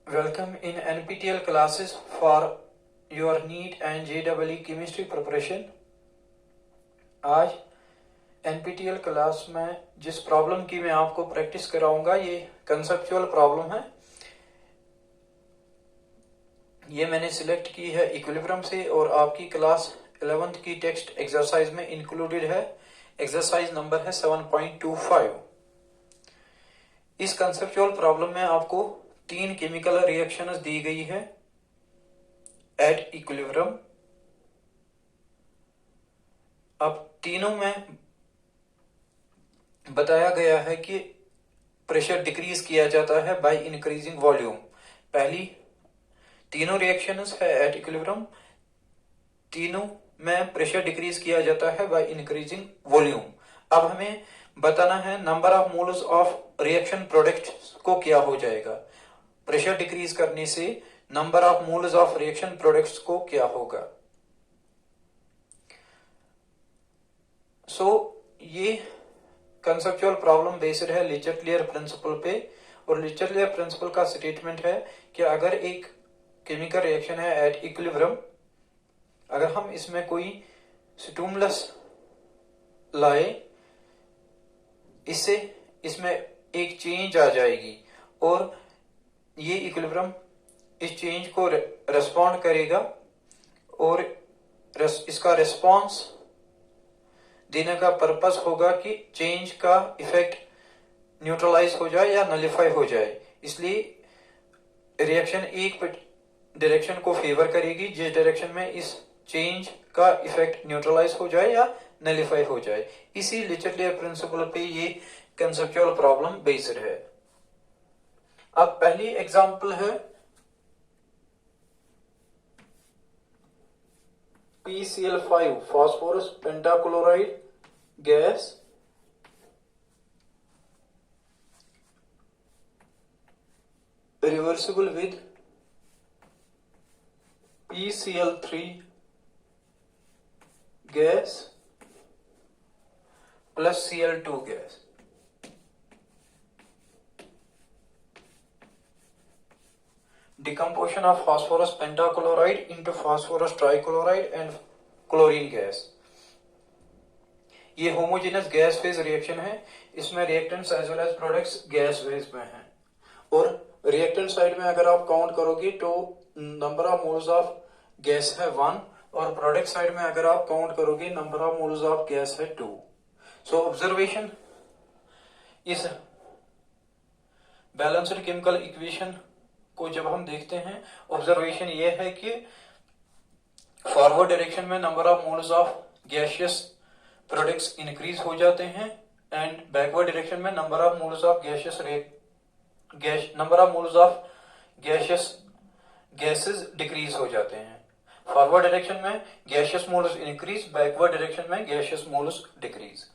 Welcome in NPTEL classes for your NEET and JEE chemistry preparation। आज NPTEL class में जिस problem की मैं आपको प्रैक्टिस कराऊंगा ये कंसेप्चुअल प्रॉब्लम है। ये मैंने सिलेक्ट की है इक्विलिब्रियम से और आपकी क्लास 11th की टेक्स्ट एक्सरसाइज में इंक्लूडेड है। एक्सरसाइज नंबर है 7.25। इस कंसेप्चुअल प्रॉब्लम में आपको 3 केमिकल रिएक्शंस दी गई है एट इक्विलिब्रियम। अब तीनों में बताया गया है कि प्रेशर डिक्रीज किया जाता है बाय इंक्रीजिंग वॉल्यूम। पहली तीनों रिएक्शंस है एट इक्विलिब्रियम, तीनों में प्रेशर डिक्रीज किया जाता है बाय इंक्रीजिंग वॉल्यूम। अब हमें बताना है number of moles of reaction product को क्या हो जाएगा। प्रेशर डिक्रीज करने से number of moles of reaction products को क्या होगा। ये कंसेप्चुअल प्रॉब्लम बेस्ड है ले चैटलियर प्रिंसिपल पे, और ले चैटलियर प्रिंसिपल का स्टेटमेंट है कि अगर एक केमिकल रिएक्शन है एट इक्विलिब्रियम, अगर हम इसमें कोई स्टिमुलस लाए, इससे इसमें एक चेंज आ जाएगी और ये इक्विलिब्रियम इस चेंज को रेस्पॉन्ड करेगा और इसका रेस्पॉन्स देने का पर्पस होगा कि चेंज का इफेक्ट न्यूट्रलाइज हो जाए या नलिफाई हो जाए। इसलिए रिएक्शन एक डायरेक्शन को फेवर करेगी जिस डायरेक्शन में इस चेंज का इफेक्ट न्यूट्रलाइज हो जाए या नलिफाई हो जाए। इसी ले चैटलियर प्रिंसिपल पे ये कंसेप्चुअल प्रॉब्लम बेस्ड है। अब पहली एग्जांपल है PCl5 phosphorus pentachloride gas reversible with PCl3 gas plus Cl2 gas. Decomposition of phosphorus pentachloride into phosphorus trichloride and chlorine gas। ये होमोजेनस गैस फेज रिएक्शन है। इसमें reactants as well as products gas phase में हैं और reactant side में अगर आप count करोगे तो number of moles of gas है 1 और प्रोडक्ट साइड में अगर आप काउंट करोगे number of moles of gas है 2। सो ऑब्जर्वेशन इस बैलेंस्ड केमिकल इक्वेशन को जब हम देखते हैं, ऑब्जर्वेशन ये है कि फॉरवर्ड डायरेक्शन में number of moles of gaseous products increase हो जाते हैं एंड बैकवर्ड डायरेक्शन में number of moles of gases decrease हो जाते हैं। फॉरवर्ड डायरेक्शन में gaseous moles increase, backward direction में गैसियस मोल्स डिक्रीज।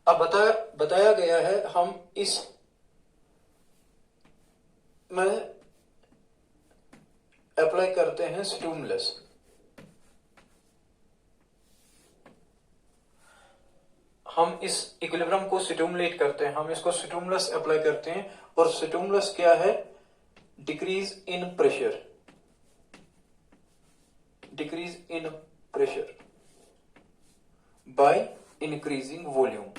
अब बताया गया है हम इस में अप्लाई करते हैं स्टिमुलस। हम इस इक्विलिब्रियम को स्टिमुलेट करते हैं, हम इसको स्टिमुलस अप्लाई करते हैं और स्टिमुलस क्या है? Decrease in pressure, decrease in pressure by increasing volume.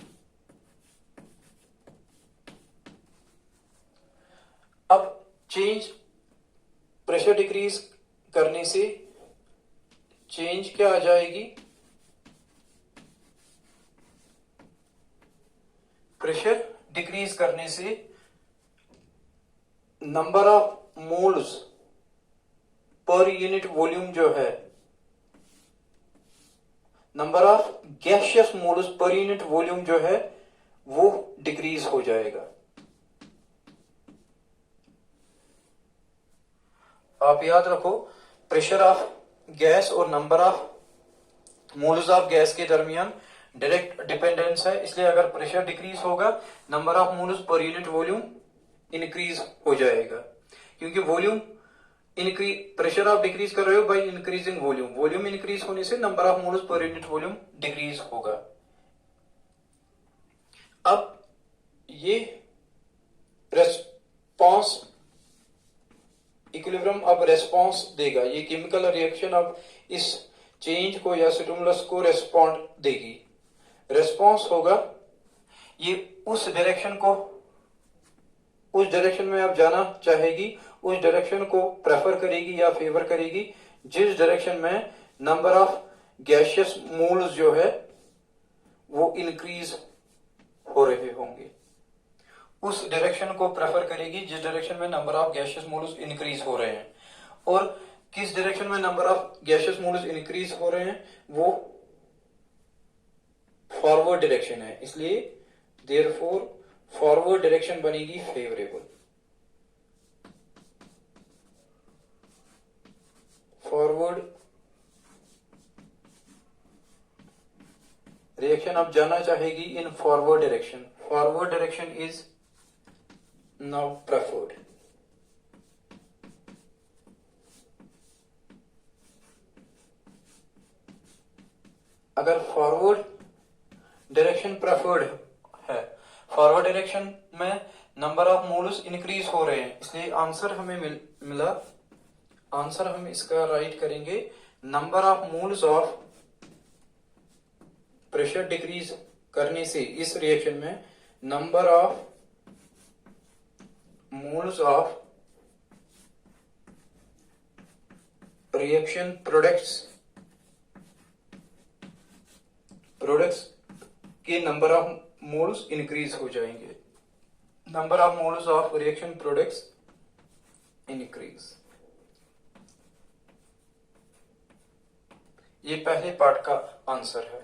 अब चेंज प्रेशर डिक्रीज करने से चेंज क्या आ जाएगी? प्रेशर डिक्रीज करने से number of moles per unit volume जो है, number of gaseous moles per unit volume जो है वो डिक्रीज हो जाएगा। आप याद रखो, प्रेशर ऑफ गैस और number of moles of gas के दरमियान डायरेक्ट डिपेंडेंस है। इसलिए अगर प्रेशर डिक्रीज होगा number of moles per unit volume increase हो जाएगा, क्योंकि वॉल्यूम प्रेशर आप डिक्रीज कर रहे हो by increasing volume. Volume increase होने से number of moles per unit volume decrease होगा। अब ये रेस्पॉन्स इक्विलिब्रियम अब रेस्पॉन्स देगा, ये केमिकल रिएक्शन अब इस चेंज को या स्टिमुलस को रेस्पॉन्ड देगी। रेस्पॉन्स होगा, ये उस डायरेक्शन में अब जाना चाहेगी, उस डायरेक्शन को प्रेफर करेगी या फेवर करेगी जिस डायरेक्शन में नंबर ऑफ गैसियस मोल्स जो है वो इंक्रीज हो रहे होंगे। उस डायरेक्शन को प्रेफर करेगी जिस डायरेक्शन में number of gaseous moles increase हो रहे हैं। और किस डायरेक्शन में number of gaseous moles increase हो रहे हैं, वो फॉरवर्ड डायरेक्शन है, इसलिए देयरफॉर फॉरवर्ड डायरेक्शन बनेगी फेवरेबल। फॉरवर्ड रिएक्शन अब जाना चाहेगी in forward direction. Forward direction is now preferred. अगर फॉरवर्ड डायरेक्शन प्रेफर्ड है, फॉरवर्ड डायरेक्शन में नंबर ऑफ मोल्स इंक्रीज हो रहे हैं, इसलिए आंसर हमें मिला। आंसर हम इसका राइट करेंगे, number of moles of pressure decrease करने से इस रिएक्शन में number of moles of reaction products के नंबर ऑफ मोल्स इंक्रीज हो जाएंगे। Number of moles of reaction products increase. ये पहले पार्ट का आंसर है।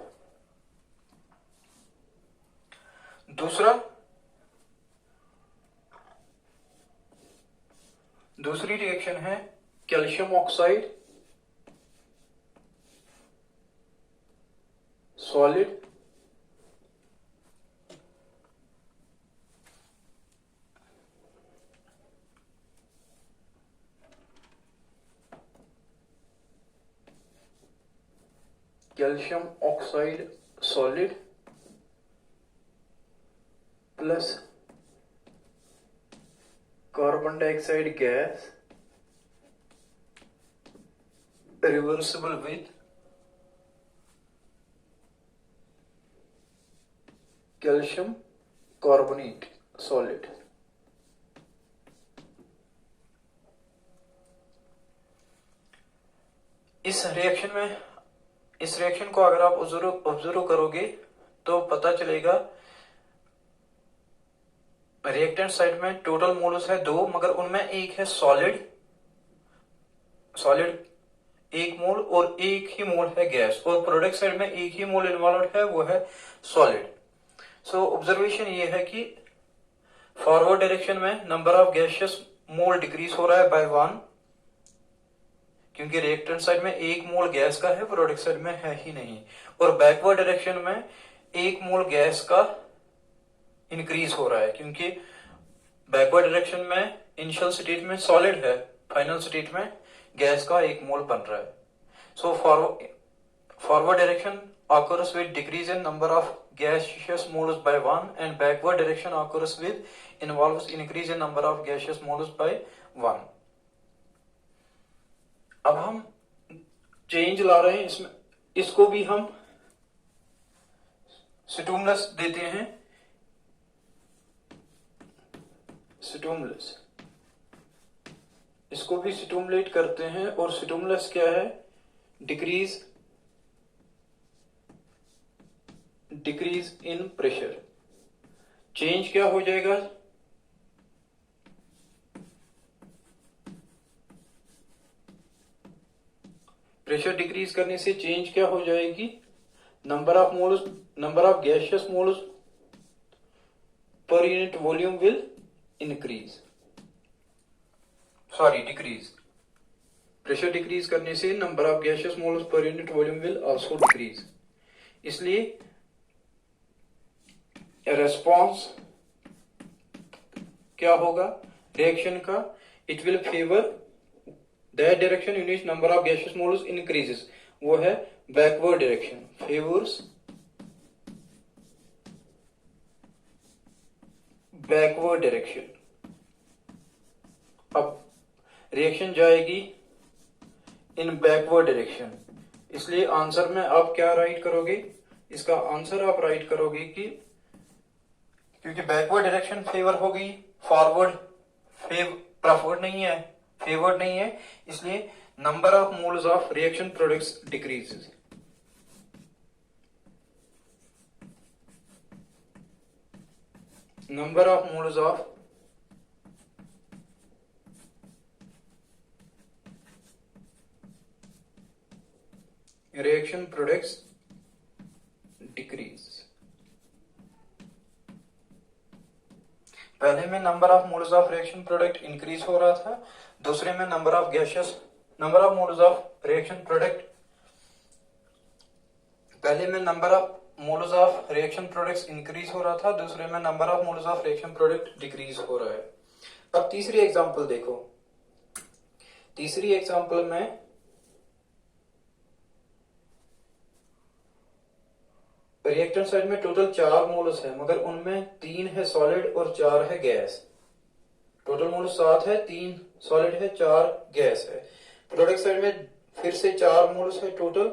दूसरी रिएक्शन है calcium oxide solid calcium oxide solid plus carbon dioxide gas reversible with calcium carbonate solid. इस रिएक्शन को अगर आप ऑब्जर्व करोगे तो पता चलेगा रिएक्टेंट साइड में टोटल मोल्स है 2, मगर उनमें एक है सॉलिड एक मोल और एक ही मोल है गैस, और प्रोडक्ट साइड में एक ही मोल इन्वॉल्व है, वो है सॉलिड। सो ऑब्जर्वेशन ये है कि फॉरवर्ड डायरेक्शन में number of gaseous mole decrease हो रहा है बाय 1, क्योंकि रिएक्टेंट साइड में एक मोल गैस का है, प्रोडक्ट साइड में है ही नहीं। और बैकवर्ड डायरेक्शन में एक मोल गैस का इंक्रीज हो रहा है, क्योंकि बैकवर्ड डायरेक्शन में इनिशियल स्टेट में सॉलिड है, फाइनल स्टेट में गैस का एक मोल बन रहा है। So forward direction occurs with decrease in number of gaseous moles by 1 and backward direction occurs with involves increase in number of gaseous moles by 1। अब हम चेंज ला रहे हैं इसमें, इसको भी हम स्टिमुलस देते हैं, स्टिमुलस इसको भी स्टिमुलेट करते हैं। और स्टिमुलस क्या है, डिक्रीज इन प्रेशर। चेंज क्या हो जाएगा, प्रेशर डिक्रीज करने से चेंज क्या हो जाएगी, number of gaseous moles per unit volume will increase, decrease. Pressure decrease करने से number of gaseous moles per unit volume will also decrease. इसलिए रेस्पॉन्स क्या होगा रिएक्शन का, it will favour that direction in which number of gaseous moles increases, वो है backward direction, favours backward direction. अब reaction जाएगी इन बैकवर्ड डायरेक्शन। इसलिए answer में आप क्या राइट करोगे, इसका आंसर आप राइट करोगे कि क्योंकि बैकवर्ड डायरेक्शन फेवर होगी, फॉरवर्ड प्रेफर्ड नहीं है, फेवर्ड नहीं है, इसलिए number of moles of reaction products decreases. Number of moles of reaction products decrease. पहले में number of moles of reaction product increase हो रहा था, दूसरे में number of moles of reaction product, पहले में number of moles of reaction products increase हो रहा था, दूसरे में number of moles of reaction product decrease हो रहा है। अब तीसरी एग्जांपल देखो। तीसरी एग्जांपल में रिएक्टेंट साइड में टोटल 4 मोल्स है, मगर उनमें 3 है सॉलिड और 4 है गैस। टोटल मोल्स 7 है, 3 सॉलिड है, 4 गैस है। प्रोडक्ट साइड में फिर से 4 मोल्स है, टोटल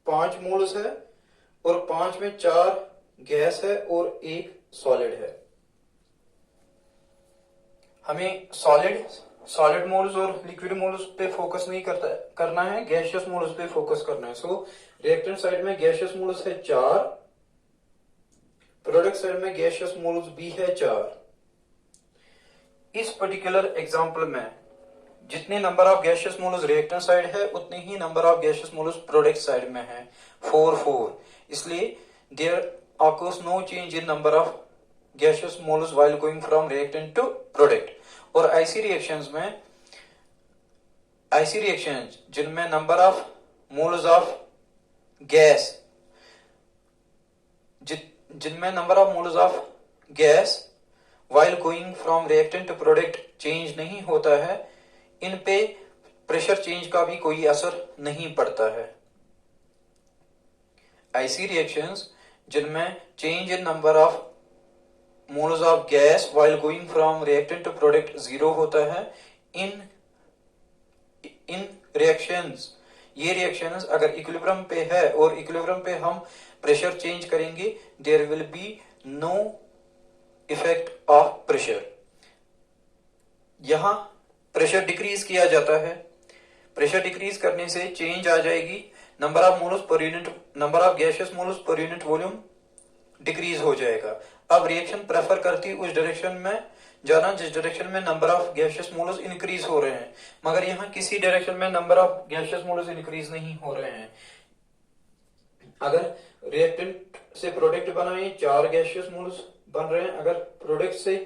5 मोल्स है, और 5 में 4 गैस है और 1 सॉलिड है। हमें सॉलिड मोल्स और लिक्विड मोल्स पे फोकस नहीं करना है, गैसियस मोल्स पे फोकस करना है। सो रिएक्टेंट साइड में गैसियस मोल्स है 4, प्रोडक्ट साइड में गैसियस मोल्स भी है 4। इस पर्टिकुलर एग्जांपल में जितने number of gaseous moles reactant side है, उतने ही number of gaseous moles product side में है, 4। इसलिए there occurs no change in number of gaseous moles while going from reactant to product. और ऐसी रिएक्शंस जिनमें number of moles of gas while going from reactant to product change नहीं होता है, इन पे प्रेशर चेंज का भी कोई असर नहीं पड़ता है। ऐसी रिएक्शंस जिनमें change in number of moles of gas while going from reactant to product 0 होता है, इन ये रिएक्शंस अगर इक्विलिब्रियम पे है और इक्विलिब्रियम पे हम प्रेशर चेंज करेंगे, there will be no effect of pressure. यहां प्रेशर डिक्रीज किया जाता है, प्रेशर डिक्रीज करने से चेंज आ जाएगी, number of gaseous moles per unit volume decrease हो जाएगा। अब रिएक्शन प्रेफर करती उस डायरेक्शन में जाना जिस डायरेक्शन में number of gaseous moles increase हो रहे हैं, मगर यहाँ किसी डायरेक्शन में number of gaseous moles increase नहीं हो रहे हैं। अगर रिएक्टेंट से प्रोडक्ट बनाए 4 गैसियस मोल्स बन रहे हैं, अगर प्रोडक्ट से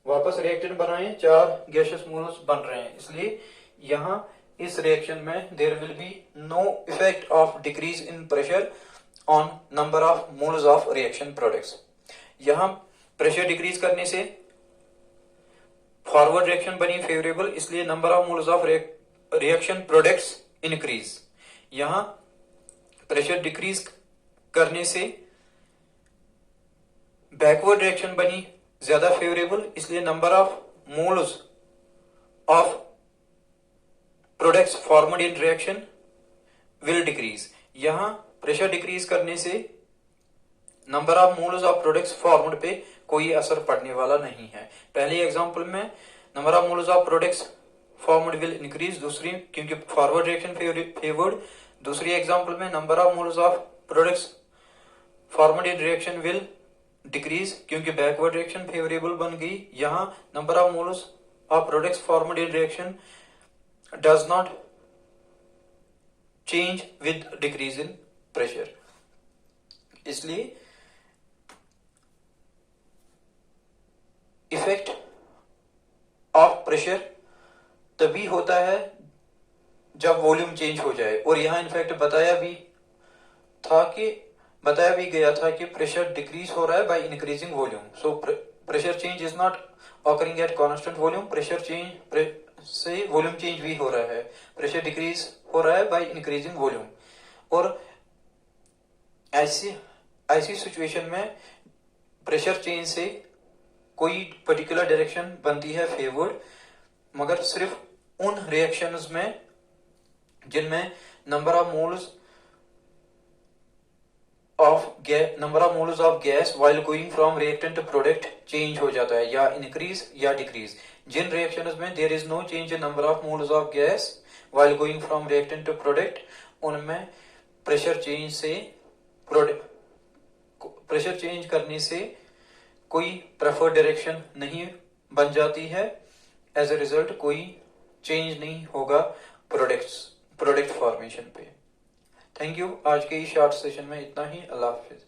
वापस रिएक्टेंट बनाए 4 गैसियस मोल्स बन रहे हैं। इसलिए यहाँ इस रिएक्शन में there will be no effect of decrease in pressure on number of moles of reaction products. यहां प्रेशर डिक्रीज करने से फॉरवर्ड रिएक्शन बनी फेवरेबल, इसलिए number of moles of reaction products increase. यहां प्रेशर डिक्रीज करने से backward reaction बनी ज्यादा फेवरेबल, इसलिए number of moles of products formed in reaction will decrease. यहां प्रेशर डिक्रीज करने से number of moles of products formed पे कोई असर पड़ने वाला नहीं है। पहले एग्जांपल में number of moles of products formed will increase, दूसरी क्योंकि फॉरवर्ड रिएक्शन फेवर्ड, दूसरी एग्जांपल में number of moles of products formed in reaction will decrease क्योंकि बैकवर्ड रिएक्शन फेवरेबल बन गई। यहां number of moles of products formed in reaction does not change with decrease in pressure. इसलिए effect of pressure तभी होता है जब volume change हो जाए, और यहां इनफैक्ट बताया भी गया था कि प्रेशर डिक्रीज हो रहा है by increasing volume. So pressure change is not occurring at constant volume, pressure change से वॉल्यूम चेंज भी हो रहा है, प्रेशर डिक्रीज हो रहा है बाय इंक्रीजिंग वॉल्यूम। और ऐसी सिचुएशन में प्रेशर चेंज से कोई पर्टिकुलर डायरेक्शन बनती है फेवर्ड, मगर सिर्फ उन रिएक्शंस में जिनमें number of moles of gas while going from reactant to product change हो जाता है, या इंक्रीज या डिक्रीज। जिन रिएक्शंस में there is no change in number of moles of gas while going from reactant to product, उनमें pressure change करने से कोई प्रेफर्ड डायरेक्शन नहीं बन जाती है। एज ए रिजल्ट कोई चेंज नहीं होगा प्रोडक्ट फॉर्मेशन पे। Thank you. आज के इस शॉर्ट सेशन में इतना ही। अल्लाह हाफिज।